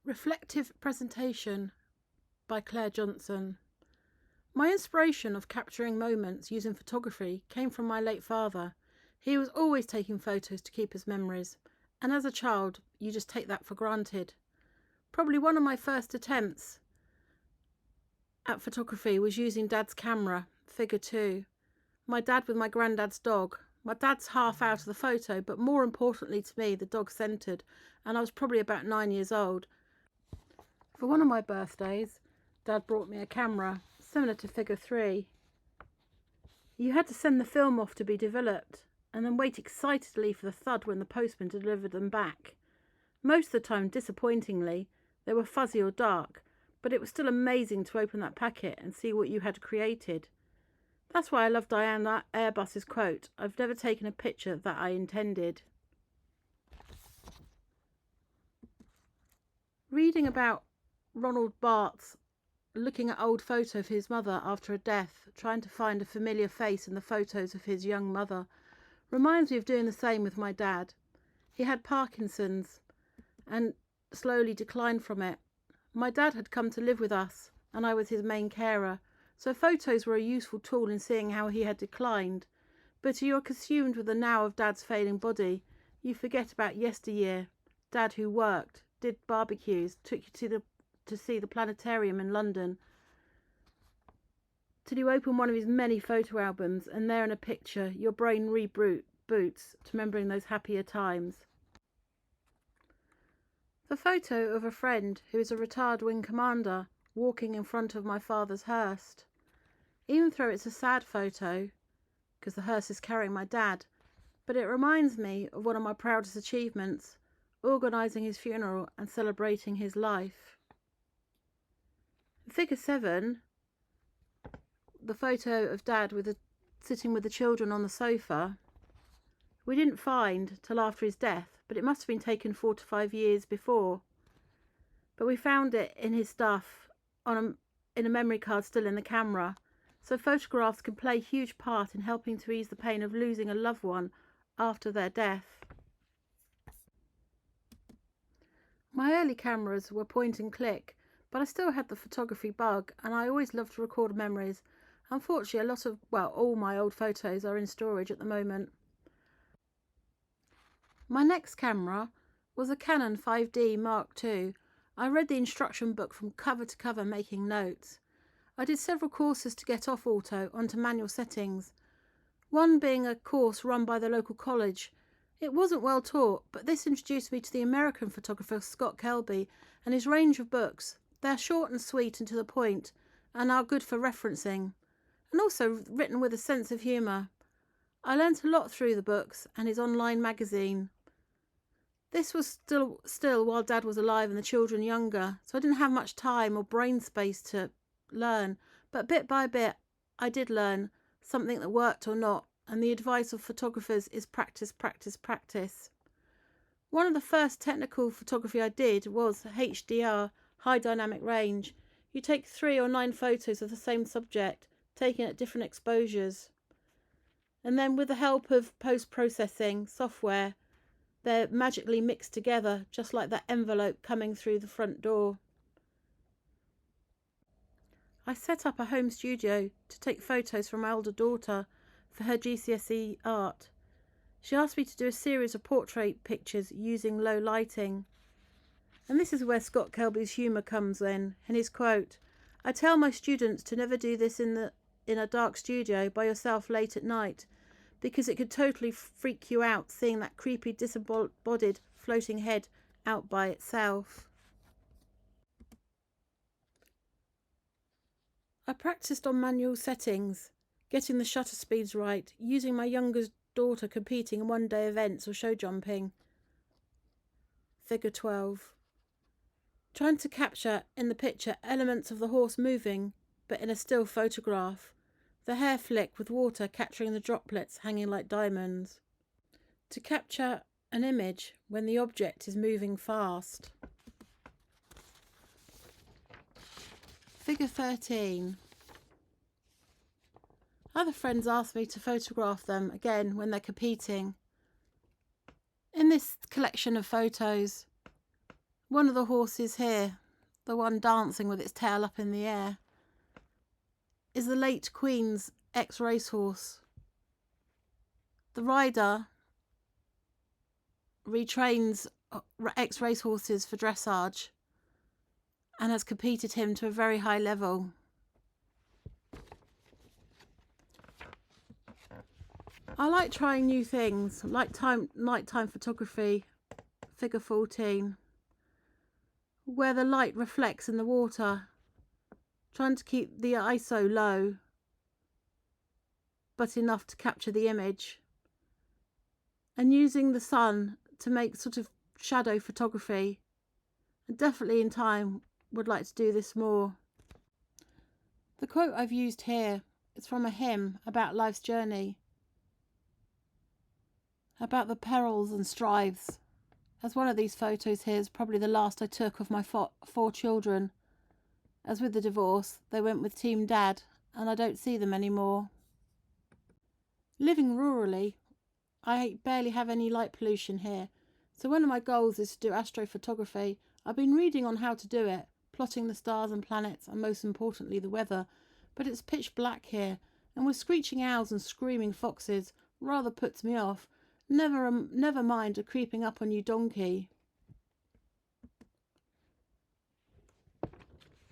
Reflective Presentation by Clare Johnson. My inspiration of capturing moments using photography came from my late father. He was always taking photos to keep his memories, and as a child, you just take that for granted. Probably one of my first attempts at photography was using Dad's camera, figure 2. My dad with my granddad's dog. My dad's half out of the photo, but more importantly to me, the dog centred, and I was probably about 9 years old. For one of my birthdays, Dad brought me a camera, similar to figure 3. You had to send the film off to be developed, and then wait excitedly for the thud when the postman delivered them back. Most of the time, disappointingly, they were fuzzy or dark, but it was still amazing to open that packet and see what you had created. That's why I love Diane Airbus's quote, "I've never taken a picture that I intended." Reading about Ronald Barthes looking at old photo of his mother after a death, trying to find a familiar face in the photos of his young mother, reminds me of doing the same with my dad. He had Parkinson's and slowly declined from it. My dad had come to live with us, and I was his main carer, so photos were a useful tool in seeing how he had declined. But you're consumed with the now of Dad's failing body. You forget about yesteryear. Dad who worked, did barbecues, took you to see the planetarium in London, till you open one of his many photo albums, and there in a picture your brain reboots to remembering those happier times. The photo of a friend who is a retired wing commander walking in front of my father's hearse. Even though it's a sad photo, because the hearse is carrying my dad, but it reminds me of one of my proudest achievements, organising his funeral and celebrating his life. Figure 7, the photo of Dad sitting with the children on the sofa, we didn't find till after his death, but it must have been taken 4 to 5 years before. But we found it in his stuff in a memory card still in the camera, so photographs can play a huge part in helping to ease the pain of losing a loved one after their death. My early cameras were point and click, but I still had the photography bug, and I always loved to record memories. Unfortunately, all my old photos are in storage at the moment. My next camera was a Canon 5D Mark II. I read the instruction book from cover to cover, making notes. I did several courses to get off auto onto manual settings, one being a course run by the local college. It wasn't well taught, but this introduced me to the American photographer Scott Kelby and his range of books. They're short and sweet and to the point, and are good for referencing, and also written with a sense of humour. I learnt a lot through the books and his online magazine. This was still while Dad was alive and the children younger, so I didn't have much time or brain space to learn, but bit by bit I did learn something that worked or not, and the advice of photographers is practice, practice, practice. One of the first technical photography I did was HDR, high dynamic range. You take 3 or 9 photos of the same subject, taken at different exposures, and then with the help of post-processing software, they're magically mixed together, just like that envelope coming through the front door. I set up a home studio to take photos from my older daughter for her GCSE art. She asked me to do a series of portrait pictures using low lighting. And this is where Scott Kelby's humour comes in his quote, "I tell my students to never do this in a dark studio by yourself late at night, because it could totally freak you out seeing that creepy disembodied floating head out by itself." I practiced on manual settings, getting the shutter speeds right, using my youngest daughter competing in one-day events or show jumping. Figure 12. Trying to capture in the picture elements of the horse moving, but in a still photograph. The hair flick with water capturing the droplets hanging like diamonds. To capture an image when the object is moving fast. Figure 13. Other friends ask me to photograph them again when they're competing. In this collection of photos, One of the horses here, the one dancing with its tail up in the air, is the late Queen's ex-racehorse. The rider retrains ex-racehorses for dressage and has competed him to a very high level. I like trying new things, like nighttime photography, figure 14, where the light reflects in the water, trying to keep the ISO low, but enough to capture the image, and using the sun to make sort of shadow photography. And definitely in time would like to do this more. The quote I've used here is from a hymn about life's journey, about the perils and strives. As one of these photos here is probably the last I took of my four children. As with the divorce, they went with Team Dad, and I don't see them anymore. Living rurally, I barely have any light pollution here, so one of my goals is to do astrophotography. I've been reading on how to do it, plotting the stars and planets, and most importantly the weather, but it's pitch black here, and with screeching owls and screaming foxes, rather puts me off. Never mind a creeping up on you donkey.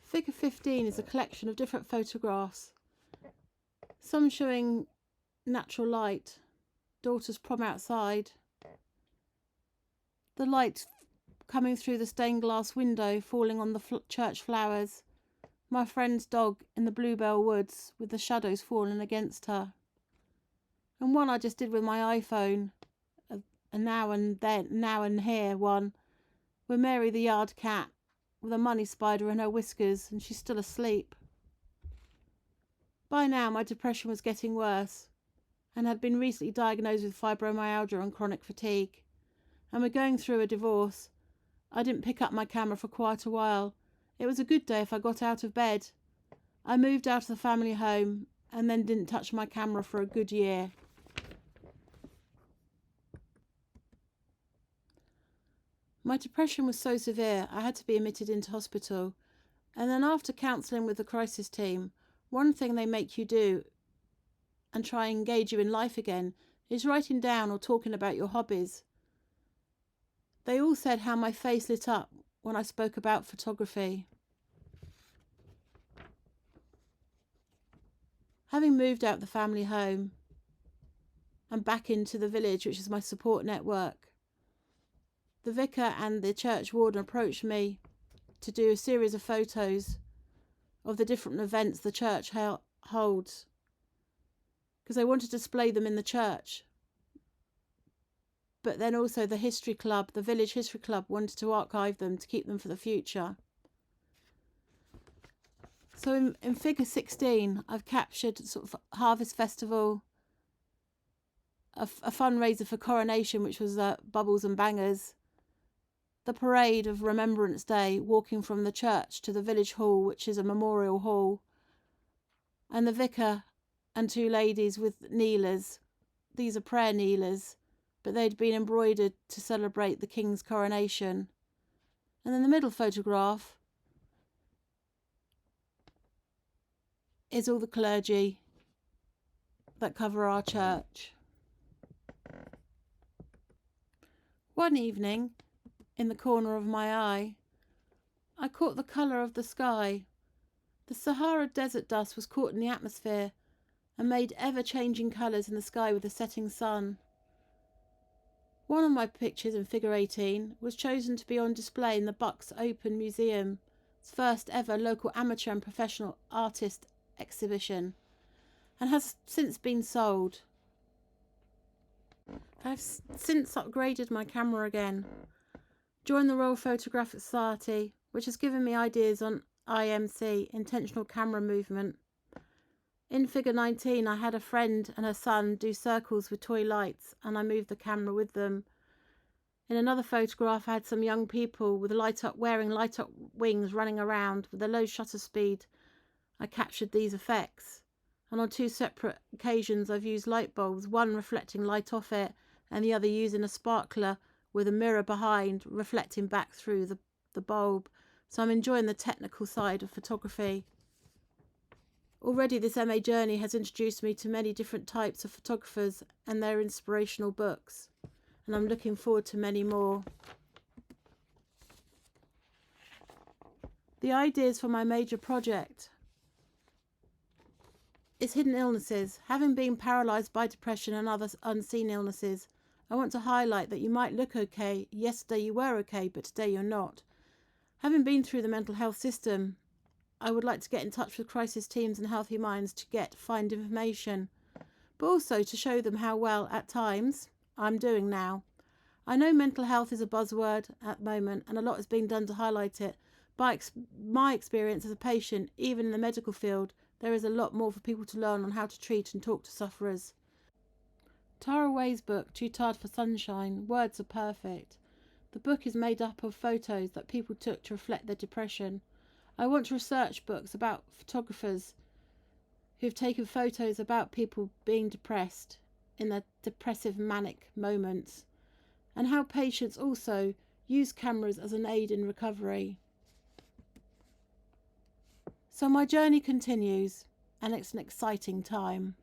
Figure 15 is a collection of different photographs, some showing natural light, daughter's prom outside, the light coming through the stained glass window falling on the church flowers, my friend's dog in the bluebell woods with the shadows falling against her, and one I just did with my iPhone, a now and here one, with Mary the yard cat with a money spider in her whiskers, and she's still asleep. By now my depression was getting worse, and had been recently diagnosed with fibromyalgia and chronic fatigue, and we're going through a divorce. I didn't pick up my camera for quite a while. It was a good day if I got out of bed. I moved out of the family home and then didn't touch my camera for a good year. My depression was so severe I had to be admitted into hospital, and then after counselling with the crisis team, one thing they make you do and try and engage you in life again is writing down or talking about your hobbies. They all said how my face lit up when I spoke about photography. Having moved out the family home and back into the village, which is my support network, the vicar and the church warden approached me to do a series of photos of the different events the church holds, because they wanted to display them in the church. But then also the history club, the village history club, wanted to archive them to keep them for the future. So in figure 16, I've captured sort of Harvest Festival, a fundraiser for Coronation, which was Bubbles and Bangers, the parade of Remembrance Day, walking from the church to the village hall, which is a memorial hall, and the vicar and two ladies with kneelers. These are prayer kneelers, but they'd been embroidered to celebrate the King's coronation. And then the middle photograph is all the clergy that cover our church. One evening, in the corner of my eye, I caught the colour of the sky. The Sahara desert dust was caught in the atmosphere and made ever-changing colours in the sky with the setting sun. One of my pictures in figure 18 was chosen to be on display in the Bucks Open Museum, its first ever local amateur and professional artist exhibition, and has since been sold. I've since upgraded my camera again, joined the Royal Photographic Society, which has given me ideas on IMC, intentional camera movement. In figure 19, I had a friend and her son do circles with toy lights, and I moved the camera with them. In another photograph, I had some young people with wearing light up wings running around with a low shutter speed. I captured these effects. And on two separate occasions, I've used light bulbs, one reflecting light off it, and the other using a sparkler with a mirror behind, reflecting back through the bulb, so I'm enjoying the technical side of photography. Already this MA journey has introduced me to many different types of photographers and their inspirational books, and I'm looking forward to many more. The ideas for my major project is hidden illnesses. Having been paralysed by depression and other unseen illnesses, I want to highlight that you might look okay, yesterday you were okay, but today you're not. Having been through the mental health system, I would like to get in touch with crisis teams and Healthy Minds to find information, but also to show them how well, at times, I'm doing now. I know mental health is a buzzword at the moment, and a lot is being done to highlight it. By my experience as a patient, even in the medical field, there is a lot more for people to learn on how to treat and talk to sufferers. Tara Way's book, Too Tired for Sunshine, words are perfect. The book is made up of photos that people took to reflect their depression. I want to research books about photographers who've taken photos about people being depressed in their depressive manic moments, and how patients also use cameras as an aid in recovery. So my journey continues, and it's an exciting time.